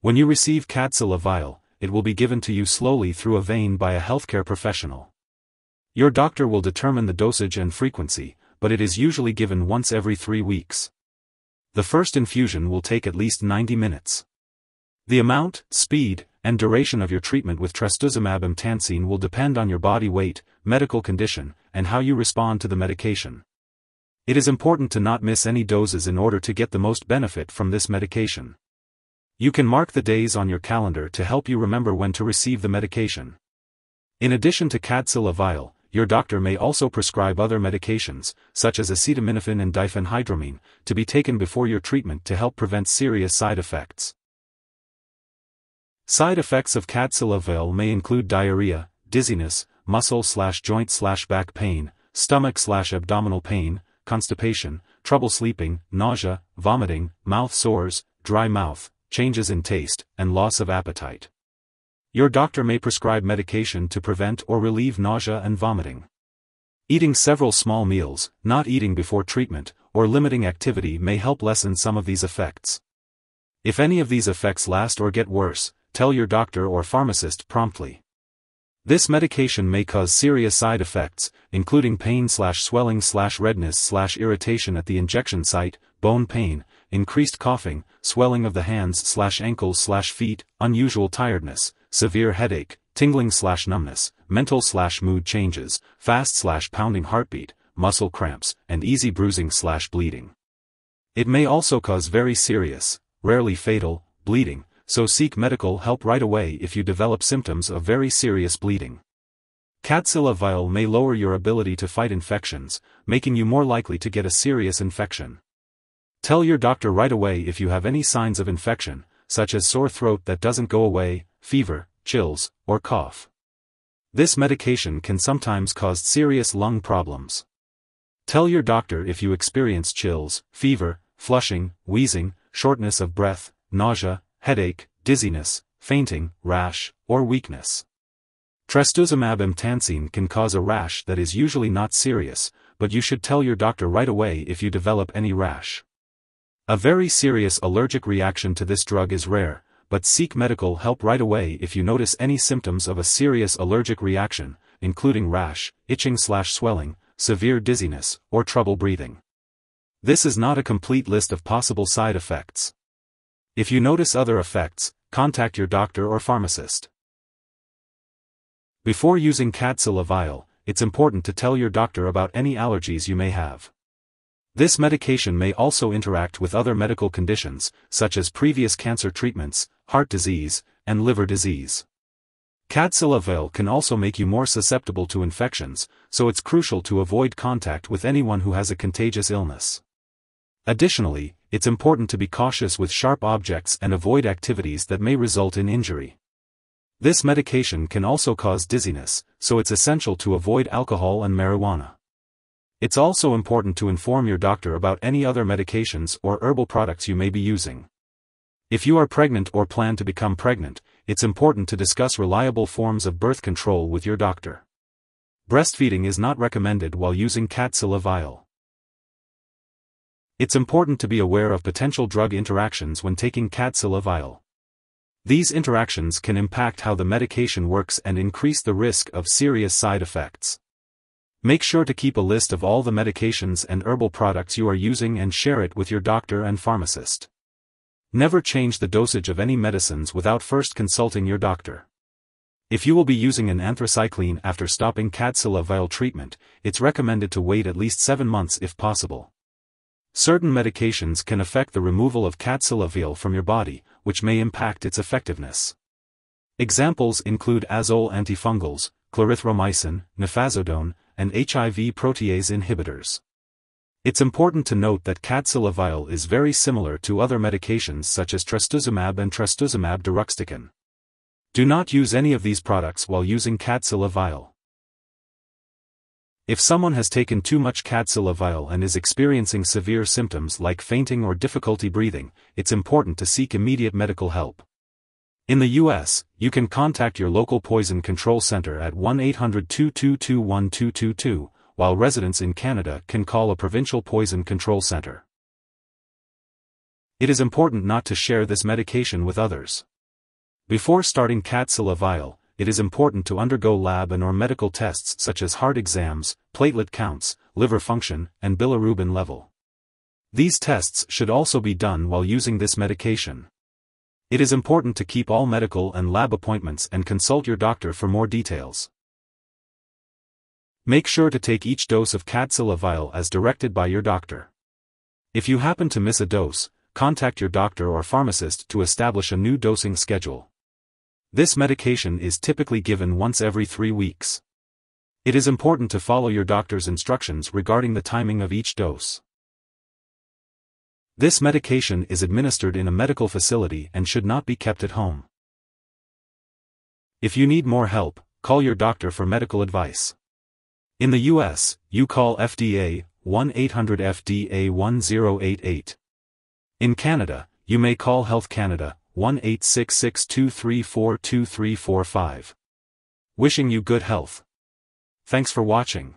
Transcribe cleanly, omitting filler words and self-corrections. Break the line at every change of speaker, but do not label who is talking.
When you receive Kadcyla Vial, it will be given to you slowly through a vein by a healthcare professional. Your doctor will determine the dosage and frequency, but it is usually given once every 3 weeks. The first infusion will take at least 90 minutes. The amount, speed, and duration of your treatment with trastuzumab emtansine will depend on your body weight, medical condition, and how you respond to the medication. It is important to not miss any doses in order to get the most benefit from this medication. You can mark the days on your calendar to help you remember when to receive the medication. In addition to Kadcyla Vial, your doctor may also prescribe other medications, such as acetaminophen and diphenhydramine, to be taken before your treatment to help prevent serious side effects. Side effects of Kadcyla Vial may include diarrhea, dizziness, muscle/joint/back pain, stomach/abdominal pain, constipation, trouble sleeping, nausea, vomiting, mouth sores, dry mouth, changes in taste, and loss of appetite. Your doctor may prescribe medication to prevent or relieve nausea and vomiting. Eating several small meals, not eating before treatment, or limiting activity may help lessen some of these effects. If any of these effects last or get worse, tell your doctor or pharmacist promptly. This medication may cause serious side effects, including pain/swelling/redness/irritation at the injection site, bone pain, increased coughing, swelling of the hands/ankles/feet, unusual tiredness, severe headache, tingling/numbness, mental/mood changes, fast/pounding heartbeat, muscle cramps, and easy bruising/bleeding. It may also cause very serious, rarely fatal, bleeding, so seek medical help right away if you develop symptoms of very serious bleeding. Kadcyla Vial may lower your ability to fight infections, making you more likely to get a serious infection. Tell your doctor right away if you have any signs of infection, such as sore throat that doesn't go away, fever, chills, or cough. This medication can sometimes cause serious lung problems. Tell your doctor if you experience chills, fever, flushing, wheezing, shortness of breath, nausea, headache, dizziness, fainting, rash, or weakness. Trastuzumab emtansine can cause a rash that is usually not serious, but you should tell your doctor right away if you develop any rash. A very serious allergic reaction to this drug is rare, but seek medical help right away if you notice any symptoms of a serious allergic reaction, including rash, itching/swelling, severe dizziness, or trouble breathing. This is not a complete list of possible side effects. If you notice other effects, contact your doctor or pharmacist. Before using Kadcyla Vial, it's important to tell your doctor about any allergies you may have. This medication may also interact with other medical conditions, such as previous cancer treatments, heart disease, and liver disease. Kadcyla Vial can also make you more susceptible to infections, so it's crucial to avoid contact with anyone who has a contagious illness. Additionally, it's important to be cautious with sharp objects and avoid activities that may result in injury. This medication can also cause dizziness, so it's essential to avoid alcohol and marijuana. It's also important to inform your doctor about any other medications or herbal products you may be using. If you are pregnant or plan to become pregnant, it's important to discuss reliable forms of birth control with your doctor. Breastfeeding is not recommended while using Kadcyla Vial. It's important to be aware of potential drug interactions when taking Kadcyla Vial. These interactions can impact how the medication works and increase the risk of serious side effects. Make sure to keep a list of all the medications and herbal products you are using and share it with your doctor and pharmacist. Never change the dosage of any medicines without first consulting your doctor. If you will be using an anthracycline after stopping Kadcyla Vial treatment, it's recommended to wait at least 7 months if possible. Certain medications can affect the removal of Kadcyla Vial from your body, which may impact its effectiveness. Examples include azole antifungals, clarithromycin, nifazodone, and HIV protease inhibitors. It's important to note that Kadcyla Vial is very similar to other medications such as trastuzumab and trastuzumab deruxtecan. Do not use any of these products while using Kadcyla Vial. If someone has taken too much Kadcyla Vial and is experiencing severe symptoms like fainting or difficulty breathing, it's important to seek immediate medical help. In the U.S., you can contact your local poison control center at 1-800-222-1222, while residents in Canada can call a provincial poison control center. It is important not to share this medication with others. Before starting Kadcyla Vial, it is important to undergo lab and/or medical tests such as heart exams, platelet counts, liver function, and bilirubin level. These tests should also be done while using this medication. It is important to keep all medical and lab appointments and consult your doctor for more details. Make sure to take each dose of Kadcyla Vial as directed by your doctor. If you happen to miss a dose, contact your doctor or pharmacist to establish a new dosing schedule. This medication is typically given once every 3 weeks. It is important to follow your doctor's instructions regarding the timing of each dose. This medication is administered in a medical facility and should not be kept at home. If you need more help, call your doctor for medical advice. In the US, you call FDA 1-800-FDA-1088. In Canada, you may call Health Canada 1-866-234-2345. Wishing you good health. Thanks for watching.